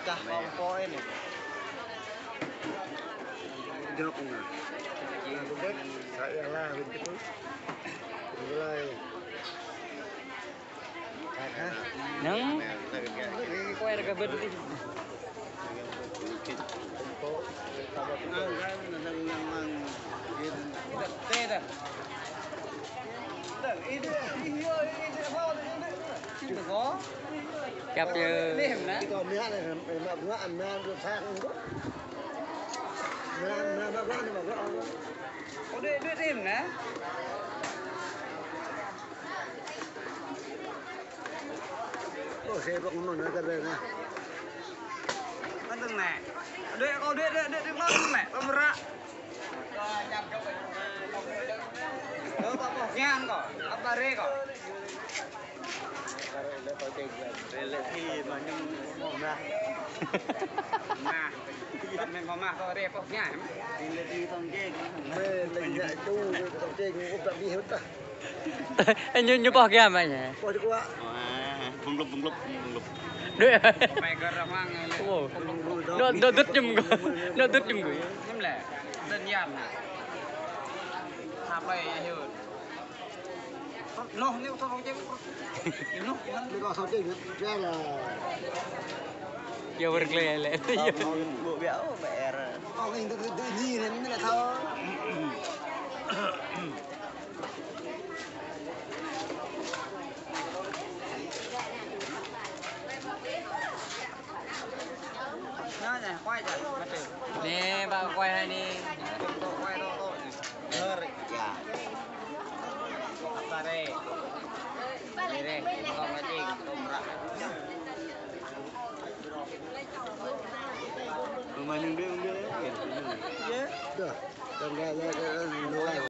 cah kompor ini. Jawab enggak? Bebek, saya lah begitu. Mulai. Nang kue ada kabel ni. Cặp chưa? Còn mía này mà bữa ăn mía được sang không có. Mía bữa ăn mà bữa ăn. Có đưa thêm nè. Saya buat ngomong nak kerja ni. Tengah nè. Đưa ngon nè, có berak. Đâu có nhan có, apa re có. Relasi macam mana? Nah, mình có mà có re có nhảy. Relasi tongkeng. Lagi nak tu, tongkeng ubah ni hutah. Anh như bỏ kia mà nhỉ? Kau juga. Bunglup. Đưa. Mày cơ ra hoang. Nó đứt chùm của. Nó đứt chùm của. Nhưng là đơn giản nè. Tháp này hiểu. Nó nếu tôi không chơi. Nó. Nếu kau tongkeng, dia lah. Dia berkelai leh. Bộ béo mẹ. Kau ini tu ni ni lah tahu. Nó nè, quay cho. Nè, bà quay hay đi. Quay to. Ya. Apa re? Ini kau ngajing, kau merak. Rumah yang dia. Dah. Dan dia